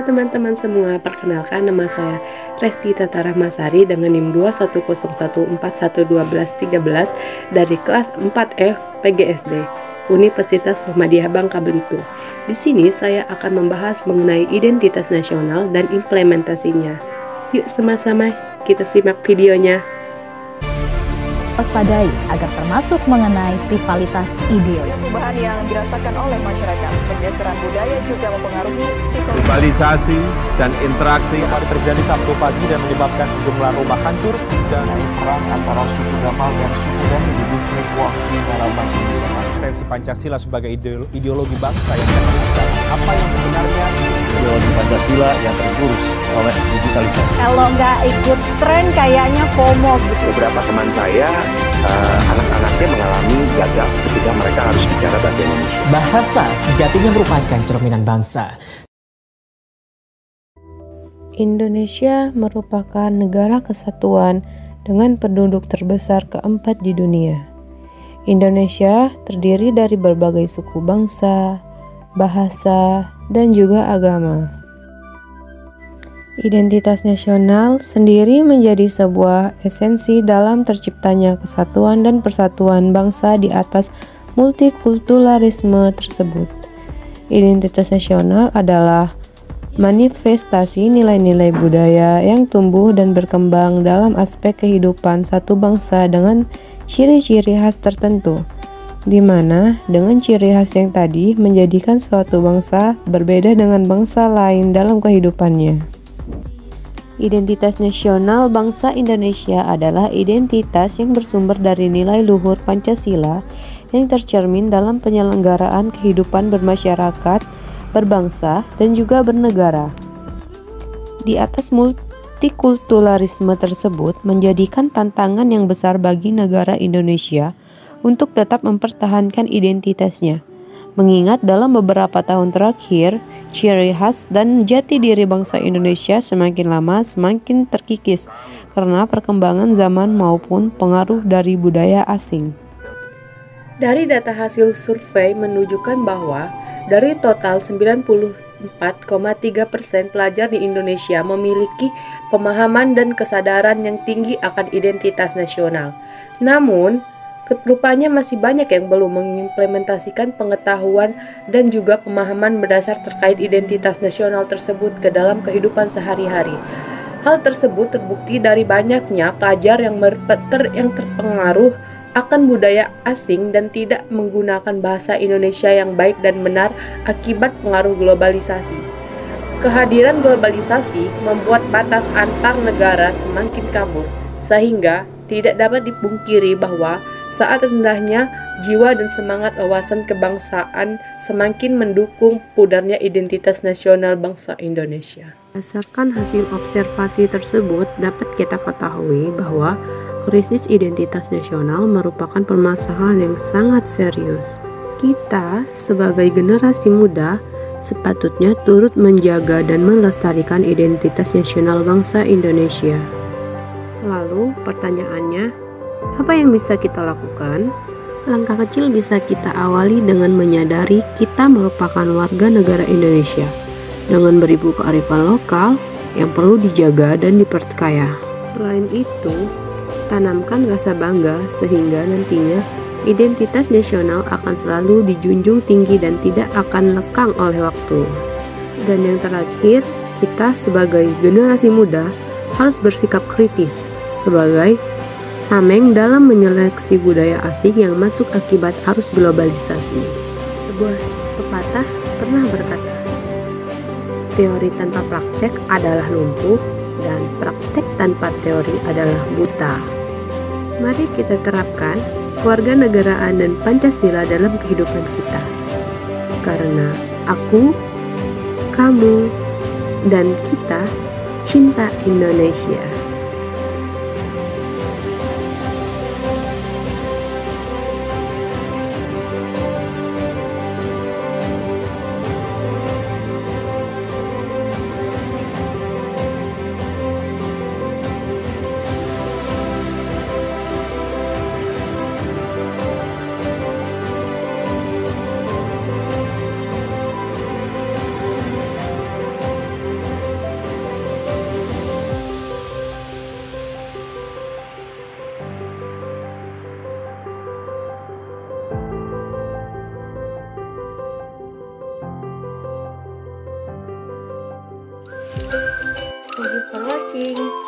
teman-teman semua, perkenalkan nama saya Resti Tatarahmasari dengan NIM 210141213 dari kelas 4F PGSD Universitas Muhammadiyah Bangka Belitung. Di sini saya akan membahas mengenai identitas nasional dan implementasinya. Yuk sama-sama kita simak videonya. Waspadai agar termasuk mengenai rivalitas ideologi. Perubahan yang dirasakan oleh masyarakat, pergeseran budaya juga mempengaruhi psikologi. Globalisasi dan interaksi kembali terjadi Sabtu pagi dan menyebabkan sejumlah rumah hancur dan perang antara suku Damal dan suku Dani di distrik Wah di Naraban. Eksistensi Pancasila sebagai ideologi bangsa yang terkait apa yang sebenarnya ideologi Pancasila yang tergerus oleh digitalisasi. Kalau nggak ikut tren kayaknya FOMO gitu. Beberapa teman saya anak-anaknya mengalami gagal ketika mereka harus bicara bahasa Indonesia. Bahasa sejatinya merupakan cerminan bangsa. Indonesia merupakan negara kesatuan dengan penduduk terbesar keempat di dunia. Indonesia terdiri dari berbagai suku bangsa, bahasa, dan juga agama. Identitas nasional sendiri menjadi sebuah esensi dalam terciptanya kesatuan dan persatuan bangsa di atas multikulturalisme tersebut. Identitas nasional adalah manifestasi nilai-nilai budaya yang tumbuh dan berkembang dalam aspek kehidupan satu bangsa dengan ciri-ciri khas tertentu, di mana dengan ciri khas yang tadi menjadikan suatu bangsa berbeda dengan bangsa lain dalam kehidupannya. Identitas nasional bangsa Indonesia adalah identitas yang bersumber dari nilai luhur Pancasila yang tercermin dalam penyelenggaraan kehidupan bermasyarakat, berbangsa, dan juga bernegara. Di atas multikulturalisme tersebut menjadikan tantangan yang besar bagi negara Indonesia untuk tetap mempertahankan identitasnya, mengingat dalam beberapa tahun terakhir, ciri khas dan jati diri bangsa Indonesia semakin lama semakin terkikis karena perkembangan zaman maupun pengaruh dari budaya asing. Dari data hasil survei menunjukkan bahwa dari total 94,3% pelajar di Indonesia memiliki pemahaman dan kesadaran yang tinggi akan identitas nasional. Namun, rupanya masih banyak yang belum mengimplementasikan pengetahuan dan juga pemahaman mendasar terkait identitas nasional tersebut ke dalam kehidupan sehari-hari. Hal tersebut terbukti dari banyaknya pelajar yang terpengaruh akan budaya asing dan tidak menggunakan bahasa Indonesia yang baik dan benar akibat pengaruh globalisasi. Kehadiran globalisasi membuat batas antar negara semakin kabur, sehingga tidak dapat dipungkiri bahwa saat rendahnya jiwa dan semangat wawasan kebangsaan semakin mendukung pudarnya identitas nasional bangsa Indonesia. Berdasarkan hasil observasi tersebut, dapat kita ketahui bahwa krisis identitas nasional merupakan permasalahan yang sangat serius. Kita sebagai generasi muda sepatutnya turut menjaga dan melestarikan identitas nasional bangsa Indonesia. Lalu pertanyaannya, apa yang bisa kita lakukan? Langkah kecil bisa kita awali dengan menyadari kita merupakan warga negara Indonesia dengan beribu kearifan lokal yang perlu dijaga dan diperkaya. Selain itu, tanamkan rasa bangga sehingga nantinya identitas nasional akan selalu dijunjung tinggi dan tidak akan lekang oleh waktu. Dan yang terakhir, kita sebagai generasi muda harus bersikap kritis sebagai tameng dalam menyeleksi budaya asing yang masuk akibat arus globalisasi. Sebuah pepatah pernah berkata, teori tanpa praktek adalah lumpuh dan praktek tanpa teori adalah buta. Mari kita terapkan kewarganegaraan dan Pancasila dalam kehidupan kita. Karena aku, kamu, dan kita cinta Indonesia. Thank you for watching.